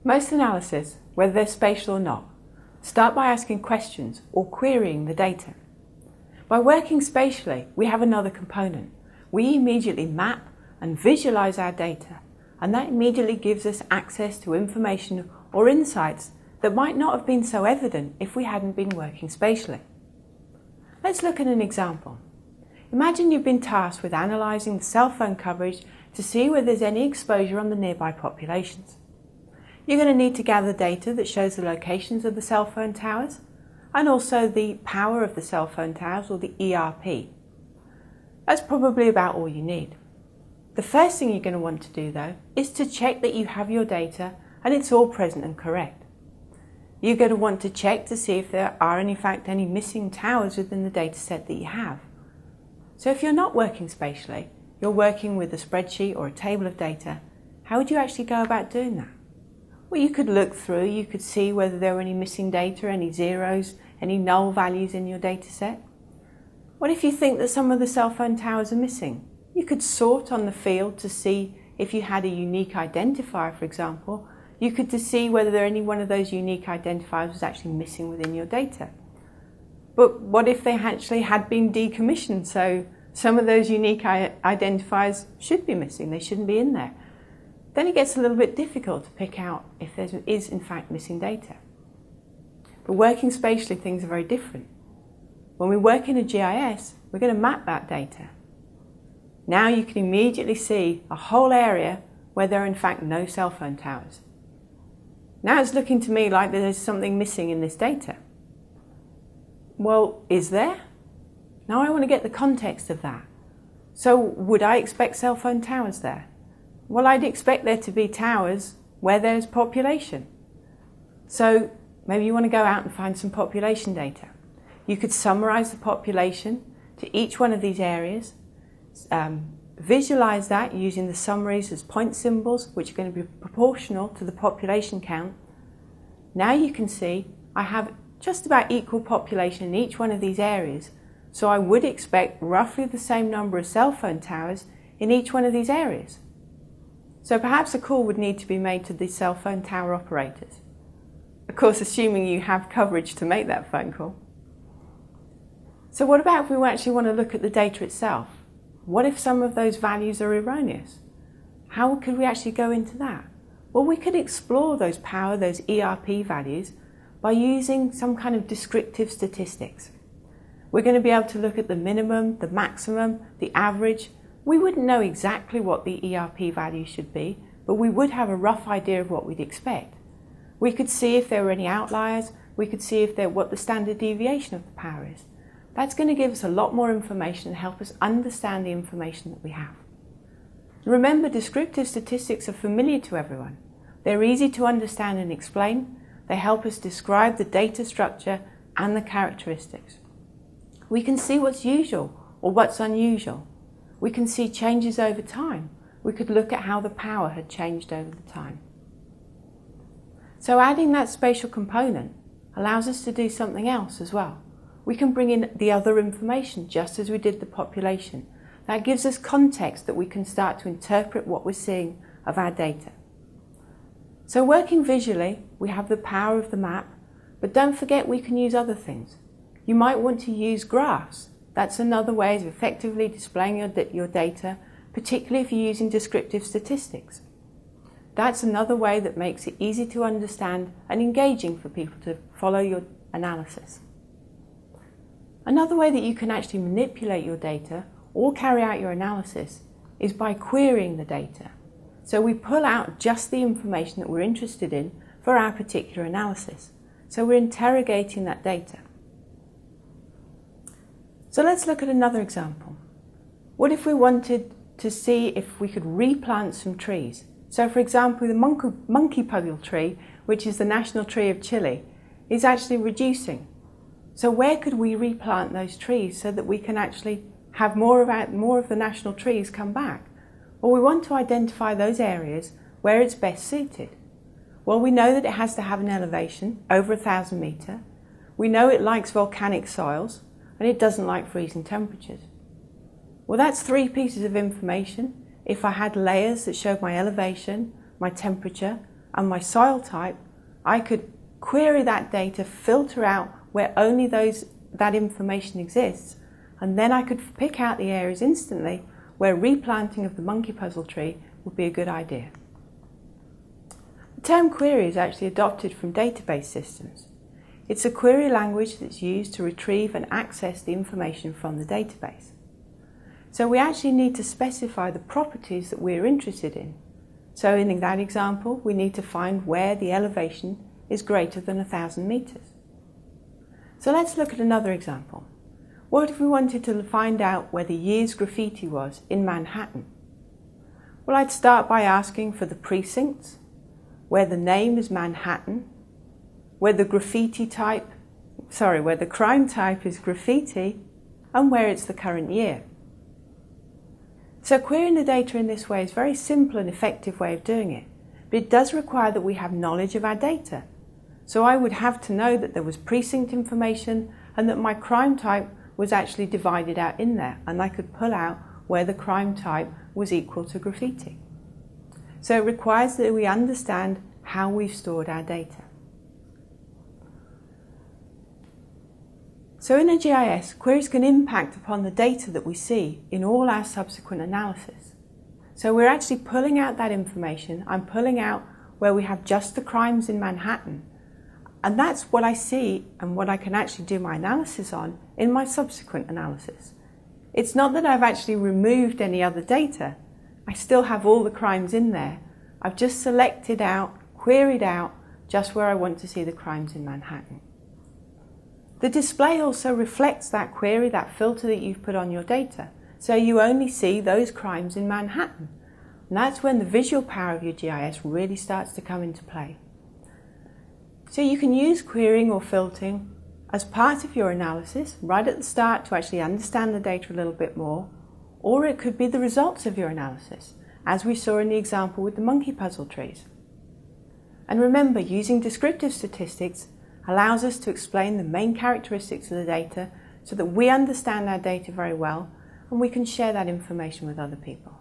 Most analyses, whether they're spatial or not, start by asking questions or querying the data. By working spatially, we have another component. We immediately map and visualize our data, and that immediately gives us access to information or insights that might not have been so evident if we hadn't been working spatially. Let's look at an example. Imagine you've been tasked with analysing the cell phone coverage to see whether there's any exposure on the nearby populations. You're going to need to gather data that shows the locations of the cell phone towers and also the power of the cell phone towers, or the ERP. That's probably about all you need. The first thing you're going to want to do though is to check that you have your data and it's all present and correct. You're going to want to check to see if there are in fact any missing towers within the data set that you have. So if you're not working spatially, you're working with a spreadsheet or a table of data, how would you actually go about doing that? Well, you could look through, you could see whether there were any missing data, any zeros, any null values in your data set. What if you think that some of the cell phone towers are missing? You could sort on the field to see if you had a unique identifier, for example. You could to see whether any one of those unique identifiers was actually missing within your data. But what if they actually had been decommissioned? So some of those unique identifiers should be missing, they shouldn't be in there. Then it gets a little bit difficult to pick out if there is in fact missing data. But working spatially, things are very different. When we work in a GIS, we're going to map that data. Now you can immediately see a whole area where there are in fact no cell phone towers. Now it's looking to me like there's something missing in this data. Well, is there? Now I want to get the context of that. So would I expect cell phone towers there? Well, I'd expect there to be towers where there's population. So maybe you want to go out and find some population data. You could summarize the population to each one of these areas, visualize that using the summaries as point symbols, which are going to be proportional to the population count. Now you can see I have just about equal population in each one of these areas, so I would expect roughly the same number of cell phone towers in each one of these areas. So perhaps a call would need to be made to the cell phone tower operators. Of course, assuming you have coverage to make that phone call. So what about if we actually want to look at the data itself? What if some of those values are erroneous? How could we actually go into that? Well, we could explore those power, those ERP values, by using some kind of descriptive statistics. We're going to be able to look at the minimum, the maximum, the average. We wouldn't know exactly what the ERP value should be, but we would have a rough idea of what we'd expect. We could see if there were any outliers. We could see what the standard deviation of the power is. That's going to give us a lot more information and help us understand the information that we have. Remember, descriptive statistics are familiar to everyone. They're easy to understand and explain. They help us describe the data structure and the characteristics. We can see what's usual or what's unusual. We can see changes over time. We could look at how the power had changed over the time. So adding that spatial component allows us to do something else as well. We can bring in the other information just as we did the population. That gives us context that we can start to interpret what we're seeing of our data. So working visually, we have the power of the map, but don't forget we can use other things. You might want to use graphs. That's another way of effectively displaying your data, particularly if you're using descriptive statistics. That's another way that makes it easy to understand and engaging for people to follow your analysis. Another way that you can actually manipulate your data or carry out your analysis is by querying the data. So we pull out just the information that we're interested in for our particular analysis. So we're interrogating that data. So let's look at another example. What if we wanted to see if we could replant some trees? So for example, the monkey puggle tree, which is the national tree of Chile, is actually reducing. So where could we replant those trees so that we can actually have more of the national trees come back? Well, we want to identify those areas where it's best suited. Well, we know that it has to have an elevation over 1,000 meters. We know it likes volcanic soils and it doesn't like freezing temperatures. Well, that's 3 pieces of information. If I had layers that showed my elevation, my temperature, and my soil type, I could query that data, filter out where only that information exists, and then I could pick out the areas instantly where replanting of the monkey puzzle tree would be a good idea. The term query is actually adopted from database systems. It's a query language that's used to retrieve and access the information from the database. So we actually need to specify the properties that we're interested in. So in that example, we need to find where the elevation is greater than 1,000 meters. So let's look at another example. What if we wanted to find out where the year's graffiti was in Manhattan? Well, I'd start by asking for the precincts, where the name is Manhattan, where the crime type is graffiti, and where it's the current year. So querying the data in this way is a very simple and effective way of doing it, but it does require that we have knowledge of our data. So I would have to know that there was precinct information and that my crime type was actually divided out in there, and I could pull out where the crime type was equal to graffiti. So it requires that we understand how we've stored our data. So in a GIS, queries can impact upon the data that we see in all our subsequent analysis. So we're actually pulling out that information. I'm pulling out where we have just the crimes in Manhattan. And that's what I see and what I can actually do my analysis on in my subsequent analysis. It's not that I've actually removed any other data. I still have all the crimes in there. I've just selected out, queried out, just where I want to see the crimes in Manhattan. The display also reflects that query, that filter that you've put on your data. So you only see those crimes in Manhattan. And that's when the visual power of your GIS really starts to come into play. So you can use querying or filtering as part of your analysis right at the start to actually understand the data a little bit more, or it could be the results of your analysis, as we saw in the example with the monkey puzzle trees. And remember, using descriptive statistics allows us to explain the main characteristics of the data so that we understand our data very well and we can share that information with other people.